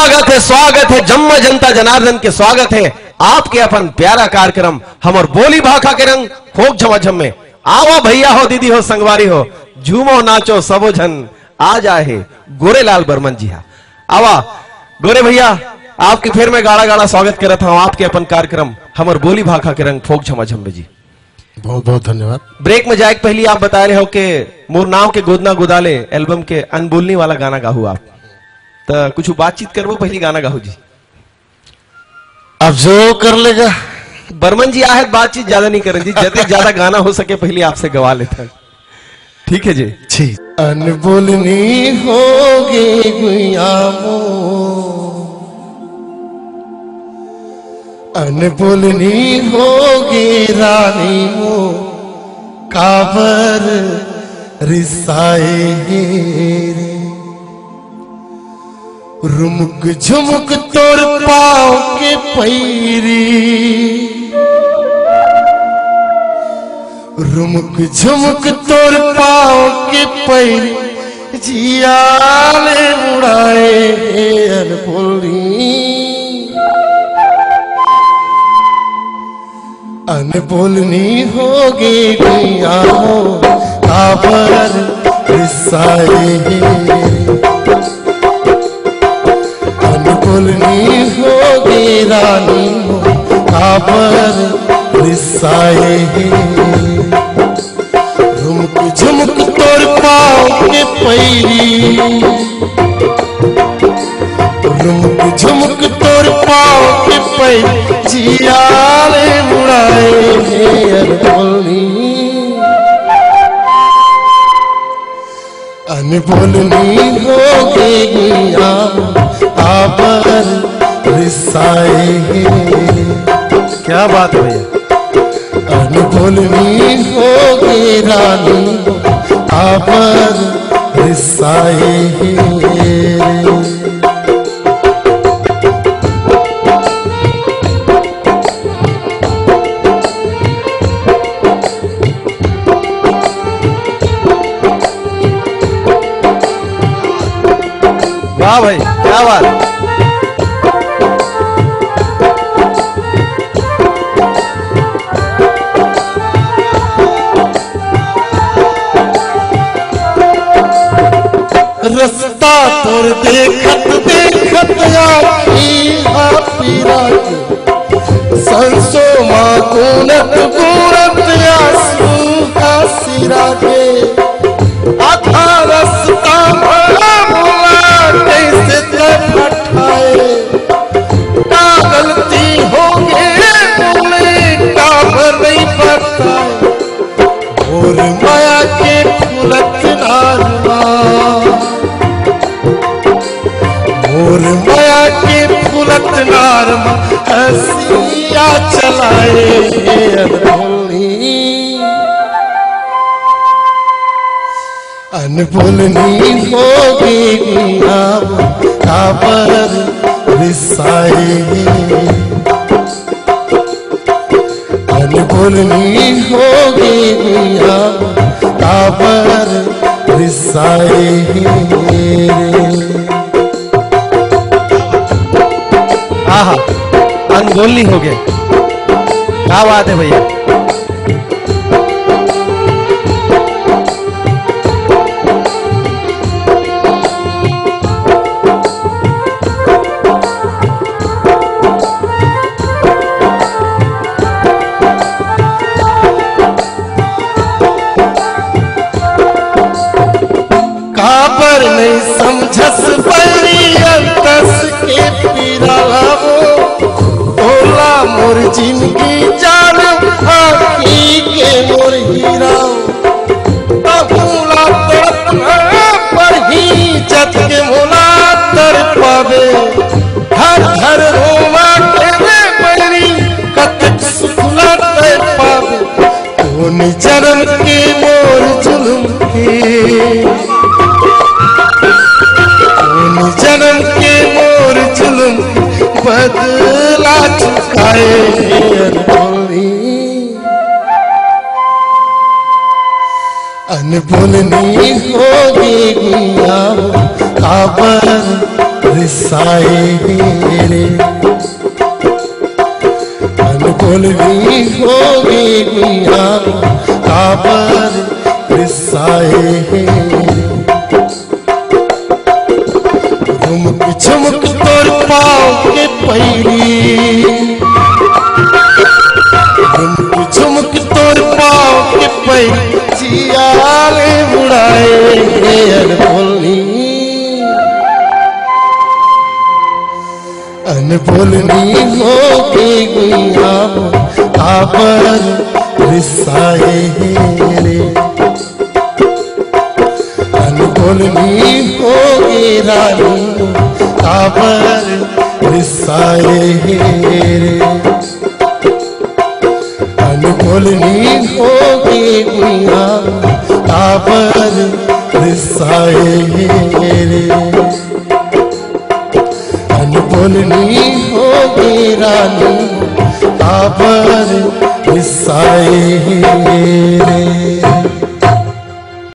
स्वागत है जम्मा जनता जनार्दन के स्वागत है आपके अपन प्यारा कार्यक्रम हम और बोली भाखा के रंग फोक झमाझम में। आओ भैया हो दीदी हो संगवारी हो झूमो नाचो सबो जन आ जाए गोरेलाल बर्मन जी हा आवा गोरे भैया आपके फिर मैं गाड़ा गाड़ा स्वागत करता हूं आपके अपन कार्यक्रम हम और बोली भाखा के रंग फोक झमाझम में जी। बहुत बहुत धन्यवाद। ब्रेक में जाए पहले आप बता रहे हो कि मोर नाव के गोदना गोदाले एल्बम के अनबोलनी वाला गाना गाहू आप तो कुछ बातचीत करवो पहली गाना गाहू जी। अब जो कर लेगा बर्मन जी आहत बातचीत ज्यादा नहीं करें जी जितने ज्यादा गाना हो सके पहले आपसे गवा लेते हैं ठीक है जी। ठीक अनबोलनी होगी गुयामो अनबोलनी होगी रानी मो काबर रिसाए रे रुमुक झुमुक तोड़ पाओ के पैरी रुमुक झुमुक तोड़ पाओ के पैरी जियाले उड़ाए अनबोलनी होगी गुयामो काबर रिसाए अनबोलनी होगी रानी काबर रिसाए रुमुक झुमुक तोड़ पाओ के पैरी रुमुक झुमुक तोड़ पाओ के पैरी जियाले उड़ाए अनबोलनी होगी गुयामो काबर रिसाए क्या बात है भैया। अनबोलनी होगी रानी काबर रिसाए वाह भाई क्या बात। रस्ता तोर देखत देखत पीरा संसो माँ गुनत गुनत आंसू का सिरा के आधा रस्ता भला भला कैसे पठाए क्या गलती हो गई बोले काबर नहीं बताए और माया के फुलत नारमा और माया के फुलत नारमा हसिया चलाए अनबोलनी होगी गुयामो काबर रिसाए अनबोलनी होगी गुयामो काबर रिसाए आहा अनबोलनी हो गए क्या बात है भैया। काबर नहीं समझस बड़ी अंतस के पीरावो ओला मोर जिंदगी जान आखी के मोर हीरा तबूला तड़प पर ही जत के मोला तर पावे हर हर रोमा के बड़ी कतक सुखला तर पावे कौन जन्म के मोर जुल्म के जन्म के मोर जुल्म बदला चुकाए अनबोलनी होगी गुयामो काबर रिसाए रे अनबोलनी होगी गुइया काबर रिसाए रे झुमक झुमक तोर पाँव के पैरी झुमक झुमक तोर पाँव के पैरी जियाले बुढ़ाए अनबोलनी होगी गुइया काबर रिसाए रे अनबोलनी होगी रानी काबर रिसाए रे अनबोलनी होगी गुइया काबर रिसाए रे अनबोलनी होगी रानी काबर रिसाए रे